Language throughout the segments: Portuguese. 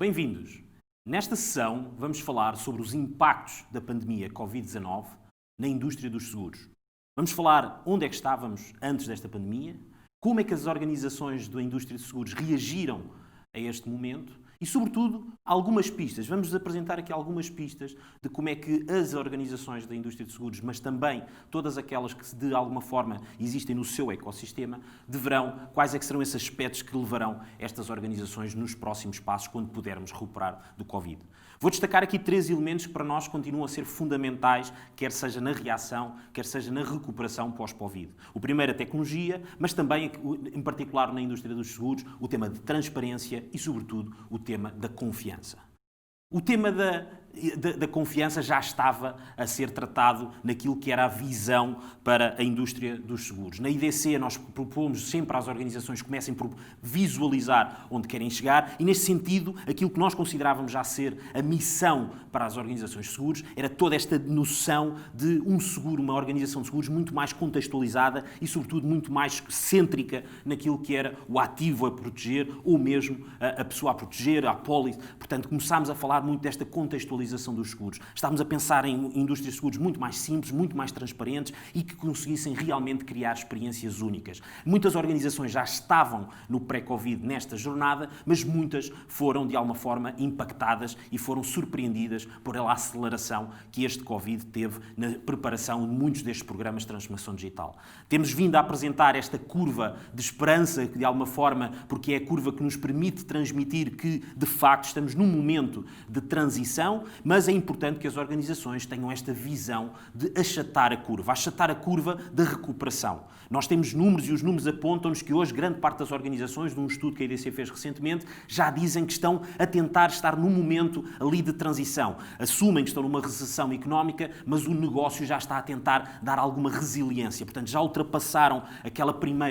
Bem-vindos! Nesta sessão vamos falar sobre os impactos da pandemia Covid-19 na indústria dos seguros. Vamos falar onde é que estávamos antes desta pandemia, como é que as organizações da indústria de seguros reagiram a este momento e, sobretudo, algumas pistas. Vamos apresentar aqui algumas pistas de como é que as organizações da indústria de seguros, mas também todas aquelas que de alguma forma existem no seu ecossistema, quais é que serão esses aspectos que levarão estas organizações nos próximos passos quando pudermos recuperar do Covid. Vou destacar aqui 3 elementos que para nós continuam a ser fundamentais, quer seja na reação, quer seja na recuperação pós-Covid. O primeiro, a tecnologia, mas também, em particular na indústria dos seguros, o tema de transparência e, sobretudo, o tema da confiança. O tema da confiança já estava a ser tratado naquilo que era a visão para a indústria dos seguros. Na IDC nós propomos sempre às organizações que comecem por visualizar onde querem chegar e, nesse sentido, aquilo que nós considerávamos já ser a missão para as organizações de seguros era toda esta noção de um seguro, uma organização de seguros muito mais contextualizada e, sobretudo, muito mais cêntrica naquilo que era o ativo a proteger ou mesmo a pessoa a proteger, a apólice. Portanto, começámos a falar muito desta contextualização dos seguros. Estávamos a pensar em indústrias de seguros muito mais simples, muito mais transparentes e que conseguissem realmente criar experiências únicas. Muitas organizações já estavam no pré-Covid nesta jornada, mas muitas foram, de alguma forma, impactadas e foram surpreendidas por a aceleração que este Covid teve na preparação de muitos destes programas de transformação digital. Temos vindo a apresentar esta curva de esperança, que de alguma forma, porque é a curva que nos permite transmitir que, de facto, estamos num momento de transição, mas é importante que as organizações tenham esta visão de achatar a curva da recuperação. Nós temos números e os números apontam-nos que hoje grande parte das organizações, de um estudo que a IDC fez recentemente, já dizem que estão a tentar estar num momento ali de transição. Assumem que estão numa recessão económica, mas o negócio já está a tentar dar alguma resiliência. Portanto, já ultrapassaram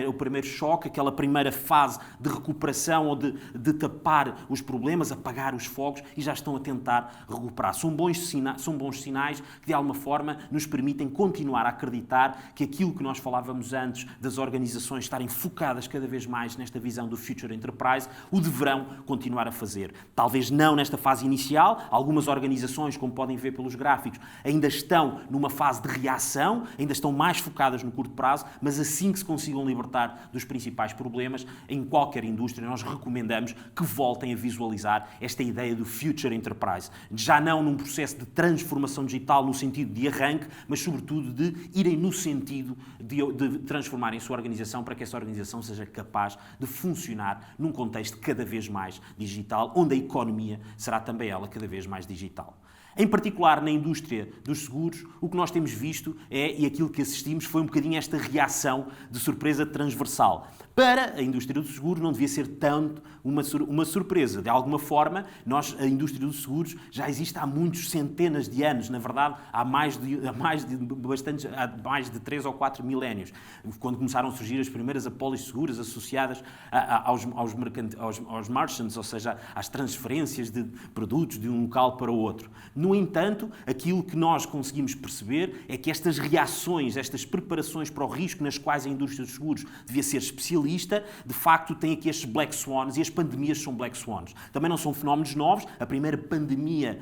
o primeiro choque, aquela primeira fase de recuperação ou de tapar os problemas, apagar os fogos e já estão a tentar recuperar. São bons sinais que, de alguma forma, nos permitem continuar a acreditar que aquilo que nós falávamos antes das organizações estarem focadas cada vez mais nesta visão do Future Enterprise, o deverão continuar a fazer. Talvez não nesta fase inicial. Algumas organizações, como podem ver pelos gráficos, ainda estão numa fase de reação, ainda estão mais focadas no curto prazo, mas assim que se consigam libertar dos principais problemas, em qualquer indústria, nós recomendamos que voltem a visualizar esta ideia do Future Enterprise. Já não num processo de transformação digital no sentido de arranque, mas sobretudo de irem no sentido de transformarem a sua organização para que essa organização seja capaz de funcionar num contexto cada vez mais digital, onde a economia será também ela cada vez mais digital. Em particular, na indústria dos seguros, o que nós temos visto e aquilo que assistimos foi um bocadinho esta reação de surpresa transversal. Para a indústria dos seguros não devia ser tanto uma surpresa. De alguma forma, a indústria dos seguros já existe há muitos centenas de anos. Na verdade, há mais de 3 ou 4 milénios, quando começaram a surgir as primeiras apólices seguras associadas aos merchants, ou seja, às transferências de produtos de um local para o outro. No entanto, aquilo que nós conseguimos perceber é que estas reações, estas preparações para o risco nas quais a indústria dos seguros devia ser especialista, de facto tem aqui estes black swans e as pandemias são black swans. Também não são fenómenos novos. A primeira pandemia,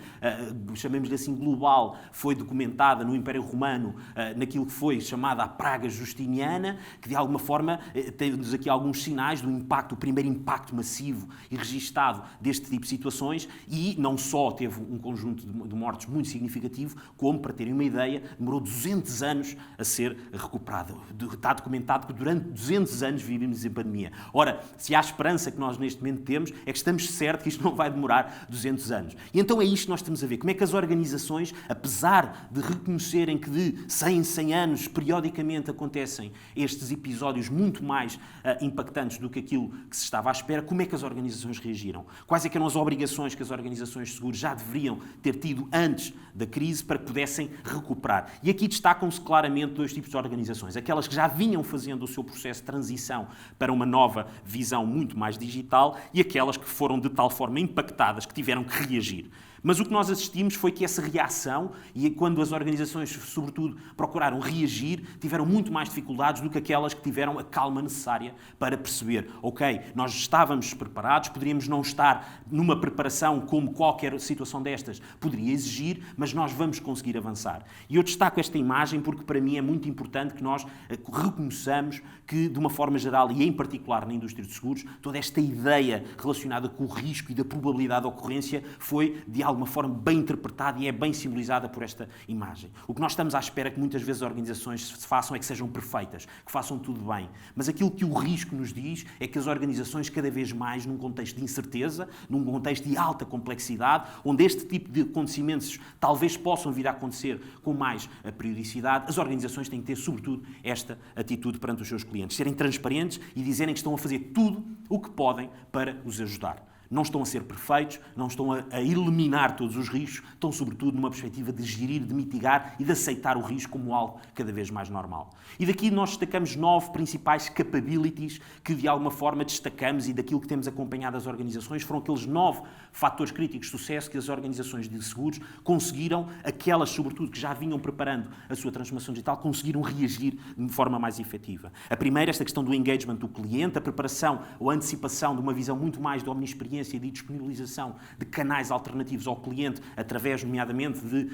chamemos-lhe assim, global, foi documentada no Império Romano, naquilo que foi chamada a Praga Justiniana, que de alguma forma temos aqui alguns sinais do impacto, o primeiro impacto massivo e registado deste tipo de situações, e não só teve um conjunto de mortes muito significativo, como, para terem uma ideia, demorou 200 anos a ser recuperado. Está documentado que durante 200 anos vivemos em pandemia. Ora, se há esperança que nós neste momento temos, é que estamos certos que isto não vai demorar 200 anos. E então é isto que nós estamos a ver. Como é que as organizações, apesar de reconhecerem que de 100 em 100 anos, periodicamente acontecem estes episódios muito mais impactantes do que aquilo que se estava à espera, como é que as organizações reagiram? Quais é que eram as obrigações que as organizações de seguros já deveriam ter tido antes da crise para que pudessem recuperar? E aqui destacam-se claramente 2 tipos de organizações. Aquelas que já vinham fazendo o seu processo de transição para uma nova visão muito mais digital e aquelas que foram de tal forma impactadas que tiveram que reagir. Mas o que nós assistimos foi que essa reação, e quando as organizações, sobretudo, procuraram reagir, tiveram muito mais dificuldades do que aquelas que tiveram a calma necessária para perceber, ok, nós estávamos preparados, poderíamos não estar numa preparação como qualquer situação destas poderia exigir, mas nós vamos conseguir avançar. E eu destaco esta imagem porque para mim é muito importante que nós reconheçamos que, de uma forma geral, e em particular na indústria de seguros, toda esta ideia relacionada com o risco e da probabilidade de ocorrência foi, de alguma forma, bem interpretada e é bem simbolizada por esta imagem. O que nós estamos à espera que muitas vezes as organizações se façam é que sejam perfeitas, que façam tudo bem. Mas aquilo que o risco nos diz é que as organizações, cada vez mais, num contexto de incerteza, num contexto de alta complexidade, onde este tipo de acontecimentos talvez possam vir a acontecer com mais periodicidade, as organizações têm que ter, sobretudo, esta atitude perante os seus clientes. Serem transparentes e dizerem que estão a fazer tudo o que podem para os ajudar. Não estão a ser perfeitos, não estão a eliminar todos os riscos, estão sobretudo numa perspectiva de gerir, de mitigar e de aceitar o risco como algo cada vez mais normal. E daqui nós destacamos 9 principais capabilities que de alguma forma destacamos e daquilo que temos acompanhado as organizações foram aqueles 9 fatores críticos de sucesso que as organizações de seguros conseguiram, aquelas sobretudo que já vinham preparando a sua transformação digital, conseguiram reagir de forma mais efetiva. A primeira, esta questão do engagement do cliente, a preparação ou a antecipação de uma visão muito mais de omniexperiência e de disponibilização de canais alternativos ao cliente através, nomeadamente, de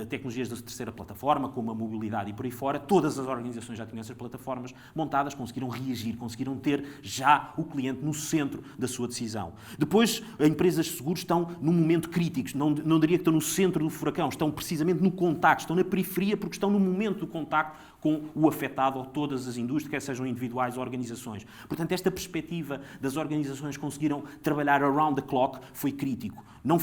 tecnologias da terceira plataforma, como a mobilidade e por aí fora. Todas as organizações já tinham essas plataformas montadas, conseguiram reagir, conseguiram ter já o cliente no centro da sua decisão. Depois, as empresas de seguros estão num momento crítico, não diria que estão no centro do furacão, estão precisamente no contacto, estão na periferia porque estão no momento do contacto com o afetado ou todas as indústrias, quer sejam individuais ou organizações. Portanto, esta perspectiva das organizações conseguiram trabalhar around the clock foi crítico. Não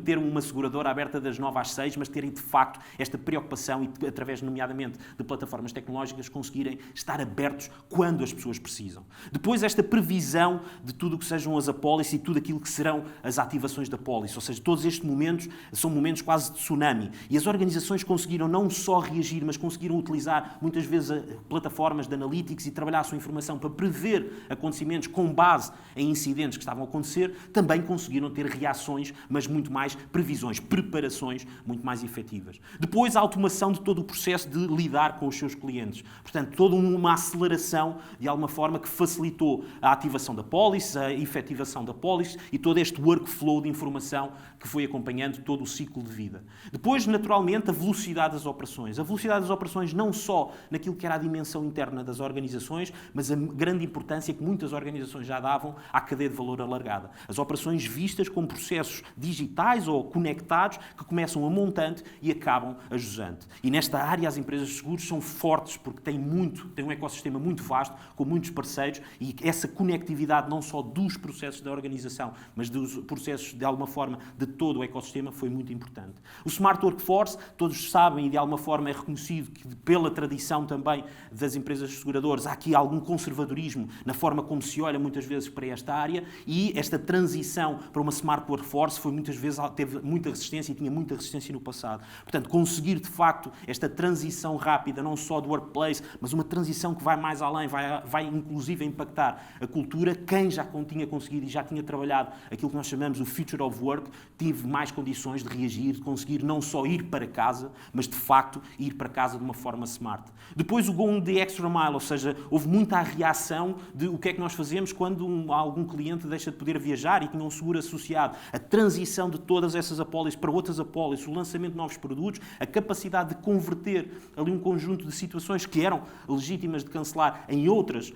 ter uma seguradora aberta das 9 às 6, mas terem, de facto, esta preocupação e, através, nomeadamente, de plataformas tecnológicas, conseguirem estar abertos quando as pessoas precisam. Depois, esta previsão de tudo o que sejam as apólices e tudo aquilo que serão as ativações da apólice. Ou seja, todos estes momentos são momentos quase de tsunami. E as organizações conseguiram não só reagir, mas conseguiram utilizar, muitas vezes, plataformas de analytics e trabalhar a sua informação para prever acontecimentos com base em incidentes que estavam a acontecer, também conseguiram ter reações, mas muito mais previsões, preparações muito mais efetivas. Depois, a automação de todo o processo de lidar com os seus clientes. Portanto, toda uma aceleração, de alguma forma, que facilitou a ativação da pólice, a efetivação da pólice e todo este workflow de informação que foi acompanhando todo o ciclo de vida. Depois, naturalmente, a velocidade das operações. A velocidade das operações não só naquilo que era a dimensão interna das organizações, mas a grande importância que muitas organizações já davam à cadeia de valor alargada. As operações vistas como processos digitais ou conectados que começam a montante e acabam a jusante. E nesta área as empresas de seguros são fortes porque têm um ecossistema muito vasto, com muitos parceiros e essa conectividade não só dos processos da organização, mas dos processos, de alguma forma, de todo o ecossistema foi muito importante. O Smart Workforce, todos sabem e de alguma forma é reconhecido que pela tradição também das empresas seguradoras há aqui algum conservadorismo na forma como se olha muitas vezes para esta área e esta transição para uma Smart Workforce teve muita resistência e tinha muita resistência no passado. Portanto, conseguir de facto esta transição rápida, não só do workplace, mas uma transição que vai mais além, vai inclusive impactar a cultura. Quem já tinha conseguido e já tinha trabalhado aquilo que nós chamamos o Future of Work, tive mais condições de reagir, de conseguir não só ir para casa, mas de facto ir para casa de uma forma smart. Depois o going the extra mile, ou seja, houve muita reação de o que é que nós fazemos quando algum cliente deixa de poder viajar e tinha um seguro associado. A transição de todas essas apólices para outras apólices, o lançamento de novos produtos, a capacidade de converter ali um conjunto de situações que eram legítimas de cancelar em outros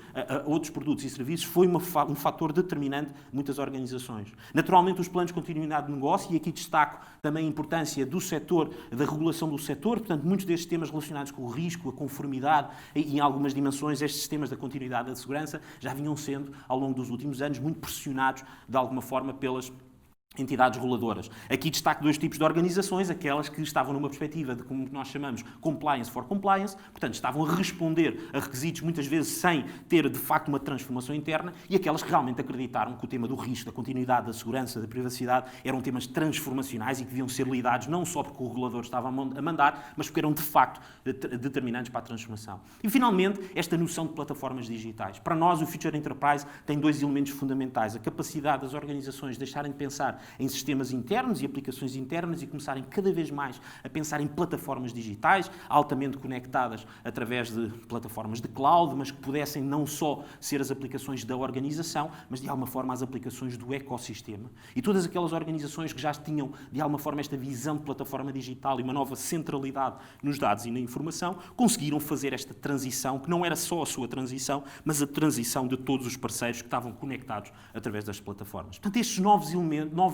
produtos e serviços, foi um fator determinante de muitas organizações. Naturalmente, os planos de continuidade de negócio, e aqui destaco também a importância do setor, da regulação do setor, portanto, muitos destes temas relacionados com o risco, a conformidade e, em algumas dimensões, estes sistemas da continuidade da segurança já vinham sendo, ao longo dos últimos anos, muito pressionados, de alguma forma, pelas entidades reguladoras. Aqui destaco 2 tipos de organizações, aquelas que estavam numa perspectiva de como nós chamamos compliance for compliance, portanto estavam a responder a requisitos muitas vezes sem ter de facto uma transformação interna, e aquelas que realmente acreditaram que o tema do risco, da continuidade, da segurança, da privacidade eram temas transformacionais e que deviam ser lidados não só porque o regulador estava a mandar, mas porque eram de facto determinantes para a transformação. E finalmente, esta noção de plataformas digitais. Para nós, o Future Enterprise tem 2 elementos fundamentais: a capacidade das organizações de deixarem de pensar em sistemas internos e aplicações internas e começarem cada vez mais a pensar em plataformas digitais, altamente conectadas através de plataformas de cloud, mas que pudessem não só ser as aplicações da organização, mas de alguma forma as aplicações do ecossistema. E todas aquelas organizações que já tinham de alguma forma esta visão de plataforma digital e uma nova centralidade nos dados e na informação, conseguiram fazer esta transição, que não era só a sua transição, mas a transição de todos os parceiros que estavam conectados através das plataformas. Portanto, estes nove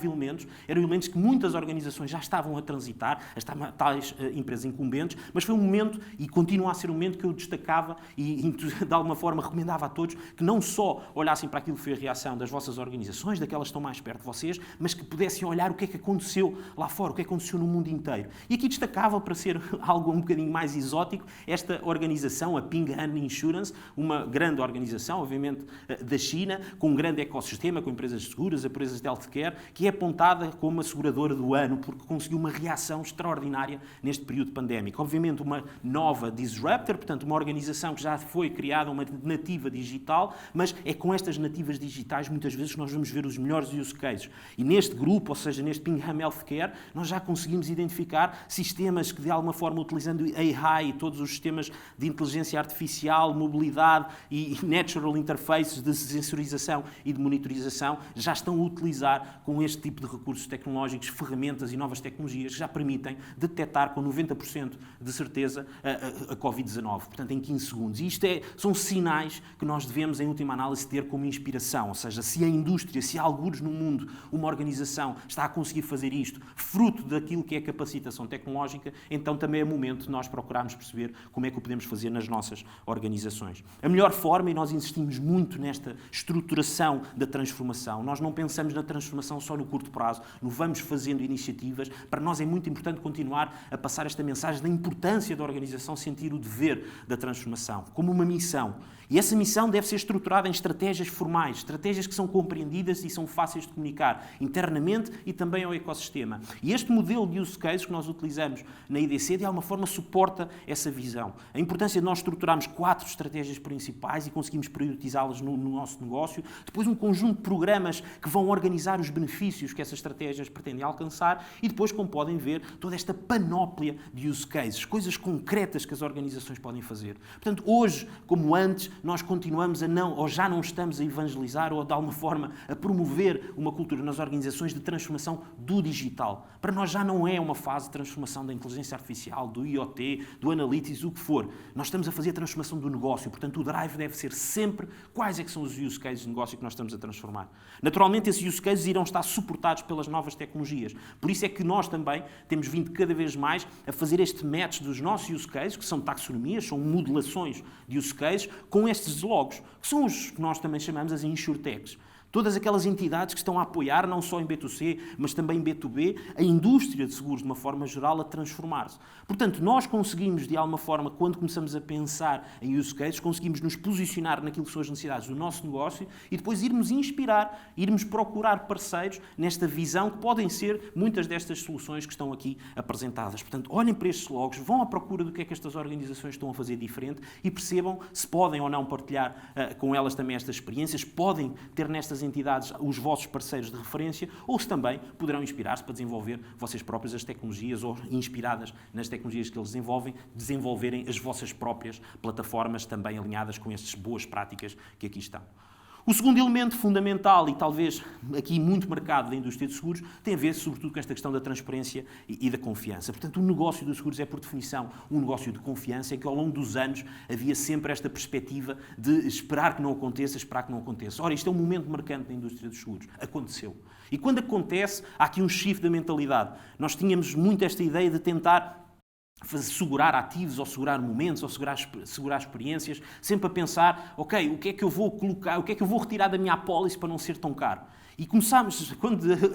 elementos eram elementos que muitas organizações já estavam a transitar, as tais empresas incumbentes, mas foi um momento, e continua a ser um momento, que eu destacava e de alguma forma recomendava a todos que não só olhassem para aquilo que foi a reação das vossas organizações, daquelas que estão mais perto de vocês, mas que pudessem olhar o que é que aconteceu lá fora, o que é que aconteceu no mundo inteiro. E aqui destacava, para ser algo um bocadinho mais exótico, esta organização, a Ping An Insurance, uma grande organização, obviamente, da China, com um grande ecossistema, com empresas de seguros, empresas de healthcare, que é apontada como a seguradora do ano, porque conseguiu uma reação extraordinária neste período pandémico. Obviamente, uma nova disruptor, portanto, uma organização que já foi criada, uma nativa digital, mas é com estas nativas digitais, muitas vezes, que nós vamos ver os melhores use cases. E neste grupo, ou seja, neste Ping An Healthcare, nós já conseguimos identificar sistemas que, de alguma forma, utilizando AI e todos os sistemas de inteligência artificial, mobilidade e natural interfaces de sensorização e de monitorização, já estão a utilizar com este tipo de recursos tecnológicos, ferramentas e novas tecnologias que já permitem detectar com 90% de certeza a Covid-19, portanto, em 15 segundos. E isto são sinais que nós devemos, em última análise, ter como inspiração, ou seja, se a indústria, se há algures no mundo, uma organização está a conseguir fazer isto, fruto daquilo que é a capacitação tecnológica, então também é momento de nós procurarmos perceber como é que o podemos fazer nas nossas organizações. A melhor forma, e nós insistimos muito nesta estruturação da transformação, nós não pensamos na transformação só no curto prazo, no vamos fazendo iniciativas. Para nós é muito importante continuar a passar esta mensagem da importância da organização sentir o dever da transformação, como uma missão. E essa missão deve ser estruturada em estratégias formais, estratégias que são compreendidas e são fáceis de comunicar internamente e também ao ecossistema. E este modelo de use case que nós utilizamos na IDC, de alguma forma, suporta essa visão. A importância de nós estruturarmos 4 estratégias principais e conseguimos prioritizá-las no nosso negócio. Depois, um conjunto de programas que vão organizar os benefícios que essas estratégias pretendem alcançar e depois, como podem ver, toda esta panóplia de use cases, coisas concretas que as organizações podem fazer. Portanto, hoje, como antes, nós continuamos ou já não estamos a evangelizar ou, de alguma forma, a promover uma cultura nas organizações de transformação do digital. Para nós já não é uma fase de transformação da inteligência artificial, do IoT, do analytics, o que for. Nós estamos a fazer a transformação do negócio. Portanto, o drive deve ser sempre quais é que são os use cases de negócio que nós estamos a transformar. Naturalmente, esses use cases irão estar suportados pelas novas tecnologias. Por isso é que nós também temos vindo cada vez mais a fazer este match dos nossos use cases, que são taxonomias, são modelações de use cases, com estes logos, que são os que nós também chamamos as insurtechs. Todas aquelas entidades que estão a apoiar, não só em B2C, mas também em B2B, a indústria de seguros, de uma forma geral, a transformar-se. Portanto, nós conseguimos, de alguma forma, quando começamos a pensar em use cases, conseguimos nos posicionar naquilo que são as necessidades do nosso negócio e depois irmos inspirar, irmos procurar parceiros nesta visão que podem ser muitas destas soluções que estão aqui apresentadas. Portanto, olhem para estes logos, vão à procura do que é que estas organizações estão a fazer diferente e percebam se podem ou não partilhar com elas também estas experiências, podem ter nestas entidades os vossos parceiros de referência ou se também poderão inspirar-se para desenvolver vocês próprios as tecnologias ou, inspiradas nas tecnologias que eles desenvolverem as vossas próprias plataformas também alinhadas com estas boas práticas que aqui estão. O segundo elemento fundamental e talvez aqui muito marcado da indústria de seguros tem a ver sobretudo com esta questão da transparência e da confiança. Portanto, o negócio dos seguros é, por definição, um negócio de confiança em que ao longo dos anos havia sempre esta perspectiva de esperar que não aconteça, esperar que não aconteça. Ora, isto é um momento marcante na indústria dos seguros. Aconteceu. E quando acontece, há aqui um shift da mentalidade. Nós tínhamos muito esta ideia de tentar segurar ativos, ou segurar momentos, ou segurar experiências, sempre a pensar, ok, o que é que eu vou colocar, o que é que eu vou retirar da minha apólice para não ser tão caro? E começámos,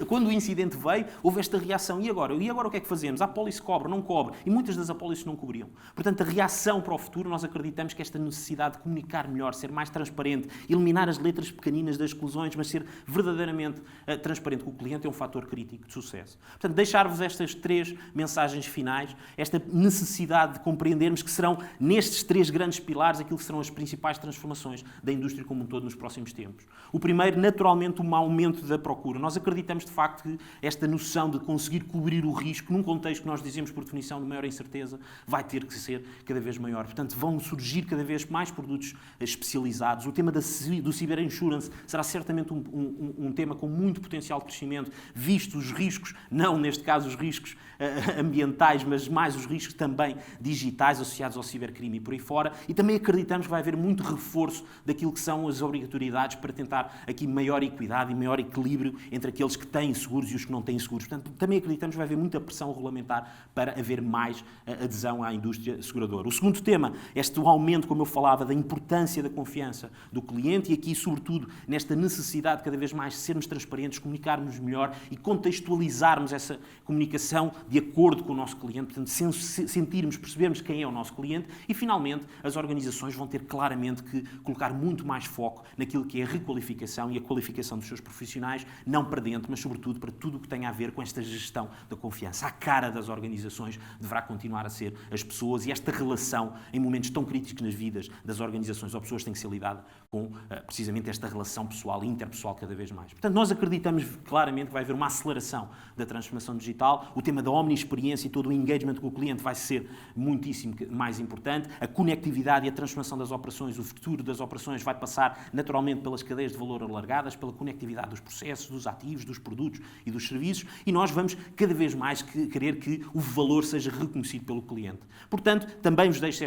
quando o incidente veio, houve esta reação. E agora? O que é que fazemos? A apólice cobre, não cobre. E muitas das apólices não cobriam. Portanto, a reação para o futuro, nós acreditamos que esta necessidade de comunicar melhor, ser mais transparente, eliminar as letras pequeninas das exclusões, mas ser verdadeiramente transparente com o cliente é um fator crítico de sucesso. Portanto, deixar-vos estas 3 mensagens finais, esta necessidade de compreendermos que serão nestes 3 grandes pilares aquilo que serão as principais transformações da indústria como um todo nos próximos tempos. O primeiro, naturalmente, um aumento aumento da procura. Nós acreditamos, de facto, que esta noção de conseguir cobrir o risco, num contexto que nós dizemos, por definição, de maior incerteza, vai ter que ser cada vez maior. Portanto, vão surgir cada vez mais produtos especializados. O tema do cyberinsurance será certamente um tema com muito potencial de crescimento, visto os riscos, não neste caso os riscos ambientais, mas mais os riscos também digitais associados ao cibercrime e por aí fora. E também acreditamos que vai haver muito reforço daquilo que são as obrigatoriedades para tentar aqui maior equidade e maior equilíbrio entre aqueles que têm seguros e os que não têm seguros. Portanto, também acreditamos que vai haver muita pressão regulamentar para haver mais adesão à indústria seguradora. O segundo tema, o aumento, como eu falava, da importância da confiança do cliente e aqui, sobretudo, nesta necessidade de cada vez mais sermos transparentes, comunicarmos melhor e contextualizarmos essa comunicação de acordo com o nosso cliente, portanto, sentirmos, percebermos quem é o nosso cliente e, finalmente, as organizações vão ter claramente que colocar muito mais foco naquilo que é a requalificação e a qualificação dos seus profissionais, não para dentro, mas, sobretudo, para tudo o que tem a ver com esta gestão da confiança. A cara das organizações deverá continuar a ser as pessoas e esta relação, em momentos tão críticos nas vidas das organizações ou pessoas, tem que ser lidada com, precisamente, esta relação pessoal e interpessoal cada vez mais. Portanto, nós acreditamos claramente que vai haver uma aceleração da transformação digital. O tema da omni-experiência e todo o engagement com o cliente vai ser muitíssimo mais importante. A conectividade e a transformação das operações, o futuro das operações vai passar naturalmente pelas cadeias de valor alargadas, pela conectividade dos processos, dos ativos, dos produtos e dos serviços e nós vamos cada vez mais querer que o valor seja reconhecido pelo cliente. Portanto, também vos deixo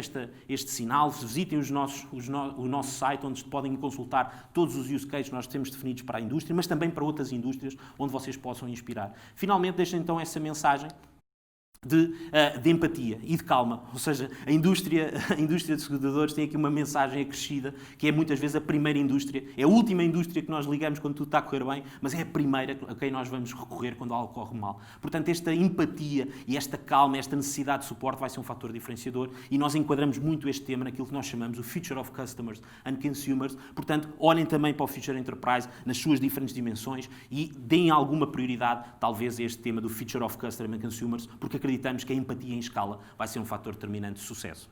este sinal, visitem o nosso site onde podem consultar todos os use cases que nós temos definidos para a indústria, mas também para outras indústrias onde vocês possam inspirar. Finalmente, deixem então essa mensagem de empatia e de calma. Ou seja, a indústria de seguradores tem aqui uma mensagem acrescida, que é muitas vezes a primeira indústria, é a última indústria que nós ligamos quando tudo está a correr bem, mas é a primeira a quem nós vamos recorrer quando algo corre mal. Portanto, esta empatia e esta calma, esta necessidade de suporte vai ser um fator diferenciador e nós enquadramos muito este tema naquilo que nós chamamos o Future of Customers and Consumers. Portanto, olhem também para o Future Enterprise nas suas diferentes dimensões e deem alguma prioridade, talvez, a este tema do Future of Customers and Consumers, porque acreditamos que a empatia em escala vai ser um fator determinante de sucesso.